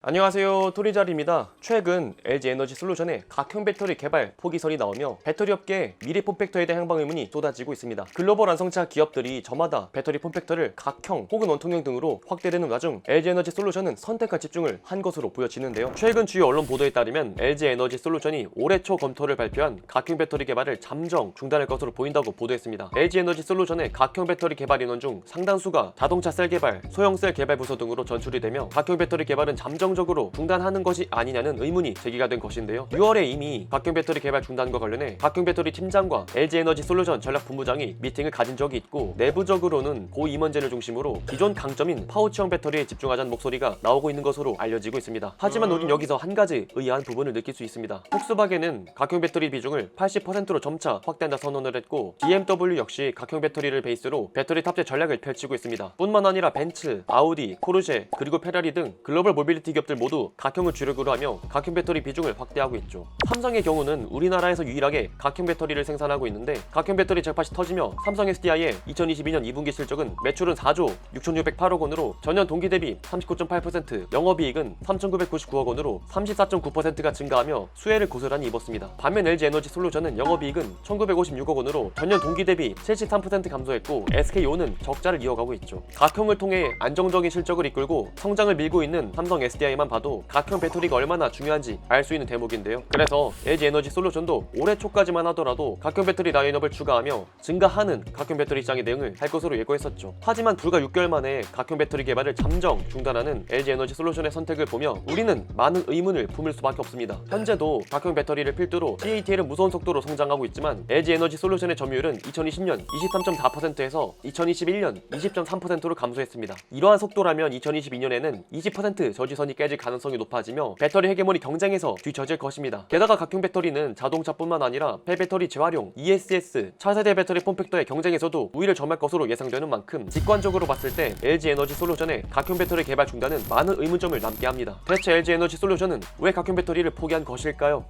안녕하세요, 토리잘입니다. 최근 LG에너지솔루션의 각형 배터리 개발 포기설이 나오며 배터리 업계의 미래 폼팩터에 대한 향방 의문이 쏟아지고 있습니다. 글로벌 완성차 기업들이 저마다 배터리 폼팩터를 각형 혹은 원통형 등으로 확대되는 와중 LG에너지솔루션은 선택과 집중을 한 것으로 보여지는데요. 최근 주요 언론 보도에 따르면 LG에너지솔루션이 올해 초 검토를 발표한 각형 배터리 개발을 잠정 중단할 것으로 보인다고 보도했습니다. LG에너지솔루션의 각형 배터리 개발 인원 중 상당수가 자동차 셀 개발, 소형 셀 개발 부서 등으로 전출이 되며 각형 배터리 개발은 적으로 중단하는 것이 아니냐는 의문이 제기가 된 것인데요. 6월에 이미 각형 배터리 개발 중단과 관련해 각형 배터리 팀장과 LG에너지솔루션 전략본부장이 미팅을 가진 적이 있고, 내부적으로는 고 임원진을 중심으로 기존 강점인 파우치형 배터리에 집중하자는 목소리가 나오고 있는 것으로 알려지고 있습니다. 하지만 우린 여기서 한 가지 의아한 부분을 느낄 수 있습니다. 폭스바겐은 각형 배터리 비중을 80%로 점차 확대한다 선언을 했고, BMW 역시 각형 배터리를 베이스로 배터리 탑재 전략을 펼치고 있습니다. 뿐만 아니라 벤츠, 아우디, 포르쉐, 그리고 페라리 등 글로벌 모빌리티 기업들 모두 각형을 주력으로 하며 각형 배터리 비중을 확대하고 있죠. 삼성의 경우는 우리나라에서 유일하게 각형 배터리를 생산하고 있는데, 각형 배터리 잭팟이 터지며 삼성 SDI의 2022년 2분기 실적은 매출은 4조 6,608억 원으로 전년 동기 대비 39.8%, 영업이익은 3,999억 원으로 34.9%가 증가하며 수혜를 고스란히 입었습니다. 반면 LG에너지솔루션은 영업이익은 1,956억 원으로 전년 동기 대비 73% 감소했고, SK온은 적자를 이어가고 있죠. 각형을 통해 안정적인 실적을 이끌고 성장을 밀고 있는 삼성 SDI만 봐도 각형 배터리가 얼마나 중요한지 알 수 있는 대목인데요. 그래서 LG에너지솔루션도 올해 초까지만 하더라도 각형 배터리 라인업을 추가하며 증가하는 각형 배터리 시장의 대응을 할 것으로 예고했었죠. 하지만 불과 6개월 만에 각형 배터리 개발을 잠정 중단하는 LG에너지솔루션의 선택을 보며 우리는 많은 의문을 품을 수밖에 없습니다. 현재도 각형 배터리를 필두로 CATL은 무서운 속도로 성장하고 있지만 LG에너지솔루션의 점유율은 2020년 23.4%에서 2021년 20.3%로 감소했습니다. 이러한 속도라면 2022년에는 20% 저지선이 깨질 가능성이 높아지며 배터리 헤게모니 경쟁에서 뒤처질 것입니다. 게다가 각형 배터리는 자동차뿐만 아니라 폐배터리 재활용, ESS, 차세대 배터리 폼팩터의 경쟁에서도 우위를 점할 것으로 예상되는 만큼 직관적으로 봤을 때 LG에너지솔루션의 각형 배터리 개발 중단은 많은 의문점을 남게 합니다. 대체 LG에너지솔루션은 왜 각형 배터리를 포기한 것일까요?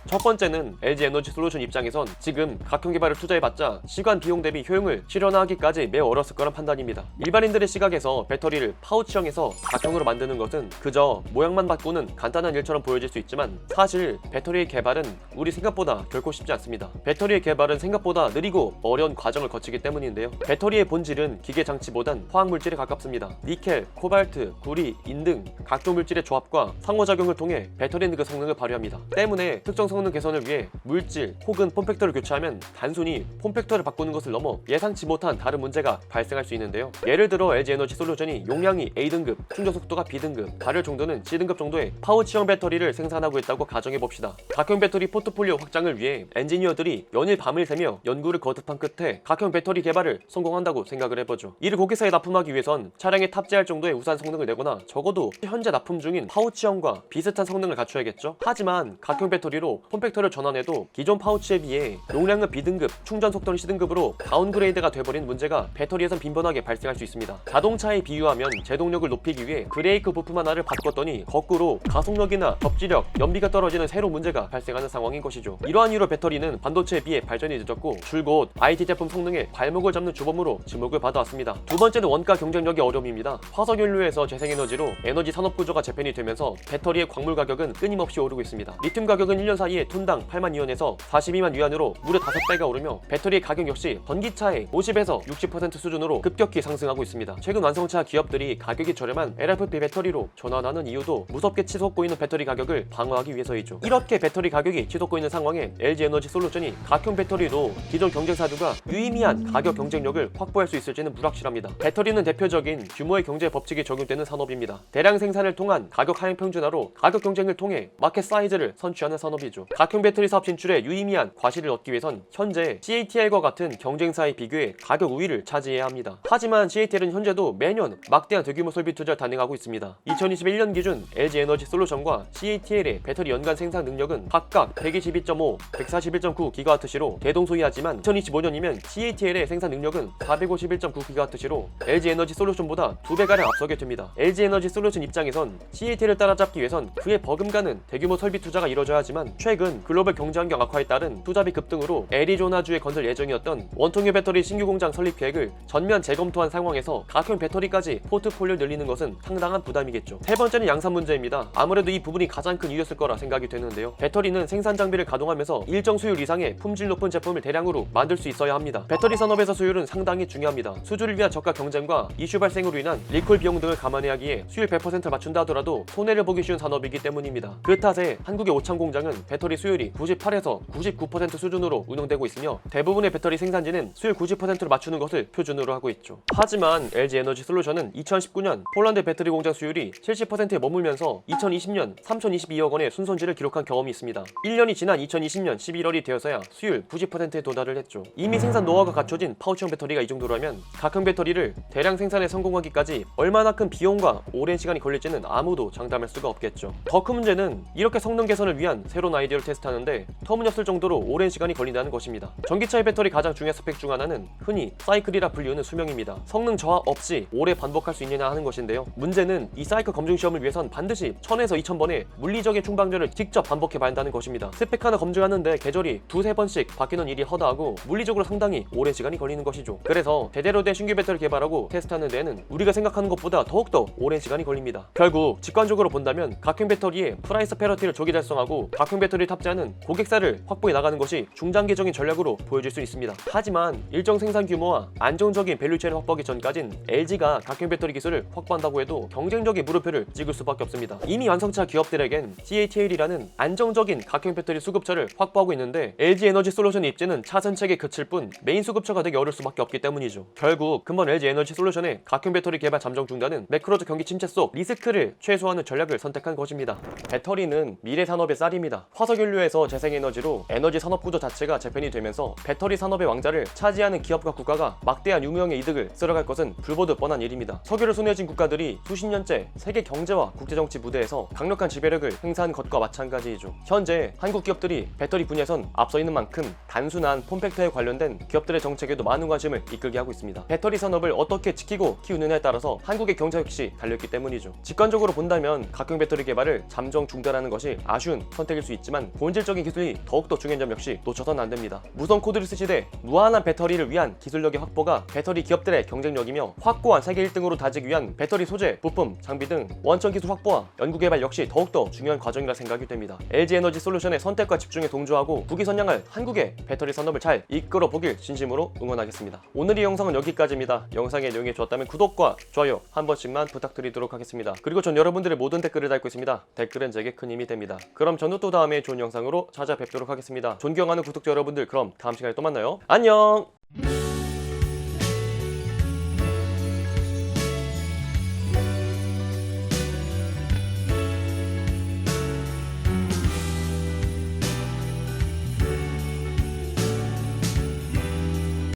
첫 번째는 LG에너지솔루션 입장에선 지금 각형 개발을 투자해봤자 시간 비용 대비 효용을 실현하기까지 매우 어려웠을 거란 판단입니다. 일반인들의 시각에서 배터리를 파우치형에서 각형으로 만드는 것은 그저 모양만 바꾸는 간단한 일처럼 보여질 수 있지만, 사실 배터리의 개발은 우리 생각보다 결코 쉽지 않습니다. 배터리의 개발은 생각보다 느리고 어려운 과정을 거치기 때문인데요. 배터리의 본질은 기계 장치보단 화학 물질에 가깝습니다. 니켈, 코발트, 구리, 인 등 각종 물질의 조합과 상호작용을 통해 배터리는 그 성능을 발휘합니다. 때문에 특정 성능 개선을 위해 물질 혹은 폼팩터를 교체하면 단순히 폼팩터를 바꾸는 것을 넘어 예상치 못한 다른 문제가 발생할 수 있는데요. 예를 들어 LG에너지솔루션이 용량이 A등급, 충전 속도가 B등급, 발열 정도는 C등급 정도의 파우치형 배터리를 생산하고 있다고 가정해봅시다. 각형 배터리 포트폴리오 확장을 위해 엔지니어들이 연일 밤을 새며 연구를 거듭한 끝에 각형 배터리 개발을 성공한다고 생각을 해보죠. 이를 고객사에 납품하기 위해선 차량에 탑재할 정도의 우수한 성능을 내거나 적어도 현재 납품 중인 파우치형과 비슷한 성능을 갖춰야겠죠. 하지만 각형 배터리로 폼팩터를 전환해도 기존 파우치에 비해 용량은 B등급, 충전 속도는 C등급으로 다운그레이드가 돼버린 문제가 배터리에선 빈번하게 발생할 수 있습니다. 자동차에 비유하면 제동력을 높이기 위해 브레이크 부품 하나를 바꿨더니 거꾸로 가속력이나 접지력, 연비가 떨어지는 새로운 문제가 발생하는 상황인 것이죠. 이러한 이유로 배터리는 반도체에 비해 발전이 늦었고 줄곧 IT 제품 성능에 발목을 잡는 주범으로 지목을 받아왔습니다. 두 번째는 원가 경쟁력의 어려움입니다. 화석연료에서 재생에너지로 에너지 산업 구조가 재편이 되면서 배터리의 광물 가격은 끊임없이 오르고 있습니다. 리튬 가격은 1년 사이에 톤당 8만 위안에서 42만 위안으로 무려 5배가 오르며 배터리의 가격 역시 전기차의 50에서 60% 수준으로 급격히 상승하고 있습니다. 최근 완성차 기업들이 가격이 저렴한 LFP 배터리로 전환하는 이유도 무섭게 치솟고 있는 배터리 가격을 방어하기 위해서이죠. 이렇게 배터리 가격이 치솟고 있는 상황에 LG에너지솔루션이 각형 배터리로 기존 경쟁사들과 유의미한 가격 경쟁력을 확보할 수 있을지는 불확실합니다. 배터리는 대표적인 규모의 경제 법칙이 적용되는 산업입니다. 대량 생산을 통한 가격 하향 평준화로 가격 경쟁을 통해 마켓 사이즈를 선취하는 산업이죠. 각형 배터리 사업 진출에 유의미한 과실을 얻기 위해선 현재 CATL과 같은 경쟁사에 비교해 가격 우위를 차지해야 합니다. 하지만 CATL은 현재도 매년 막대한 대규모 설비 투자를 단행하고 있습니다. 2021년 기준 LG에너지솔루션과 CATL의 배터리 연간 생산 능력은 각각 122.5, 141.9GWh로 대동소이하지만 2025년이면 CATL의 생산 능력은 451.9GWh로 LG에너지솔루션보다 2배가량 앞서게 됩니다. LG에너지솔루션 입장에선 CATL을 따라잡기 위해선 그에 버금가는 대규모 설비 투자가 이뤄져야 하지만, 최근 글로벌 경제 환경 악화에 따른 투자비 급등으로 애리조나주에 건설 예정이었던 원통형 배터리 신규 공장 설립 계획을 전면 재검토한 상황에서 각형 배터리까지 포트폴리오 늘리는 것은 상당한 부담이겠죠. 세 번째는 문제는 양산 문제입니다. 아무래도 이 부분이 가장 큰 이유였을 거라 생각이 되는데요. 배터리는 생산 장비를 가동하면서 일정 수율 이상의 품질 높은 제품을 대량으로 만들 수 있어야 합니다. 배터리 산업에서 수율은 상당히 중요합니다. 수주를 위한 저가 경쟁과 이슈 발생으로 인한 리콜 비용 등을 감안해야 하기에 수율 100%를 맞춘다 하더라도 손해를 보기 쉬운 산업이기 때문입니다. 그 탓에 한국의 오창 공장은 배터리 수율이 98에서 99% 수준으로 운영되고 있으며 대부분의 배터리 생산지는 수율 90%를 맞추는 것을 표준으로 하고 있죠. 하지만 LG 에너지 솔루션은 2019년 폴란드 배터리 공장 수율이 70%에 머물면서 2020년 3,022억 원의 순손실을 기록한 경험이 있습니다. 1년이 지난 2020년 11월이 되어서야 수율 90%에 도달을 했죠. 이미 생산 노하우가 갖춰진 파우치형 배터리가 이 정도라면 각형 배터리를 대량 생산에 성공하기까지 얼마나 큰 비용과 오랜 시간이 걸릴지는 아무도 장담할 수가 없겠죠. 더 큰 문제는 이렇게 성능 개선을 위한 새로운 아이디어를 테스트하는데 터무니없을 정도로 오랜 시간이 걸린다는 것입니다. 전기차의 배터리 가장 중요한 스펙 중 하나는 흔히 사이클이라 불리우는 수명입니다. 성능 저하 없이 오래 반복할 수 있느냐 하는 것인데요. 문제는 이 사이클 검증 시험을 위해선 반드시 1000에서 2000번의 물리적인 충방전을 직접 반복해봐야 한다는 것입니다. 스펙 하나 검증하는데 계절이 두세 번씩 바뀌는 일이 허다하고 물리적으로 상당히 오랜 시간이 걸리는 것이죠. 그래서 제대로 된 신규 배터리를 개발하고 테스트하는 데에는 우리가 생각하는 것보다 더욱더 오랜 시간이 걸립니다. 결국 직관적으로 본다면 각형 배터리의 프라이스 패러티를 조기 달성하고 각형 배터리를 탑재하는 고객사를 확보해 나가는 것이 중장기적인 전략으로 보여질 수 있습니다. 하지만 일정 생산 규모와 안정적인 밸류체인을 확보하기 전까진 LG가 각형 배터리 기술을 확보한다고 해도 경쟁적인 물음표를 찍을 수밖에 없습니다. 이미 완성차 기업들에겐 CATL이라는 안정적인 각형 배터리 수급처를 확보하고 있는데 LG 에너지 솔루션의 입지는 차선책에 그칠 뿐 메인 수급처가 되기 어려울 수밖에 없기 때문이죠. 결국 근본 LG 에너지 솔루션의 각형 배터리 개발 잠정 중단은 매크로적 경기 침체 속 리스크를 최소화하는 전략을 선택한 것입니다. 배터리는 미래 산업의 쌀입니다. 화석연료에서 재생에너지로 에너지 산업 구조 자체가 재편이 되면서 배터리 산업의 왕자를 차지하는 기업과 국가가 막대한 유무형의 이득을 쓸어갈 것은 불보듯 뻔한 일입니다. 석유를 손해진 국가들이 수십 년째 세계 경제와 국제정치 무대에서 강력한 지배력을 행사한 것과 마찬가지이죠. 현재 한국 기업들이 배터리 분야에선 앞서 있는 만큼 단순한 폼팩터에 관련된 기업들의 정책에도 많은 관심을 이끌게 하고 있습니다. 배터리 산업을 어떻게 지키고 키우느냐에 따라서 한국의 경제 역시 달렸기 때문이죠. 직관적으로 본다면 각형 배터리 개발을 잠정 중단하는 것이 아쉬운 선택일 수 있지만 본질적인 기술이 더욱더 중요한 점 역시 놓쳐서는 안 됩니다. 무선 코드리스 시대 무한한 배터리를 위한 기술력의 확보가 배터리 기업들의 경쟁력이며 확고한 세계 1등으로 다지기 위한 배터리 소재, 부품, 장비 등 원천 기술 확보와 연구개발 역시 더욱더 중요한 과정이라 생각이 됩니다. LG 에너지 솔루션의 선택과 집중에 동조하고 국위선양할 한국의 배터리 산업을 잘 이끌어 보길 진심으로 응원하겠습니다. 오늘 이 영상은 여기까지입니다. 영상의 내용이 좋았다면 구독과 좋아요 한 번씩만 부탁드리도록 하겠습니다. 그리고 전 여러분들의 모든 댓글을 달고 있습니다. 댓글은 제게 큰 힘이 됩니다. 그럼 저는 또 다음에 좋은 영상으로 찾아뵙도록 하겠습니다. 존경하는 구독자 여러분들, 그럼 다음 시간에 또 만나요. 안녕!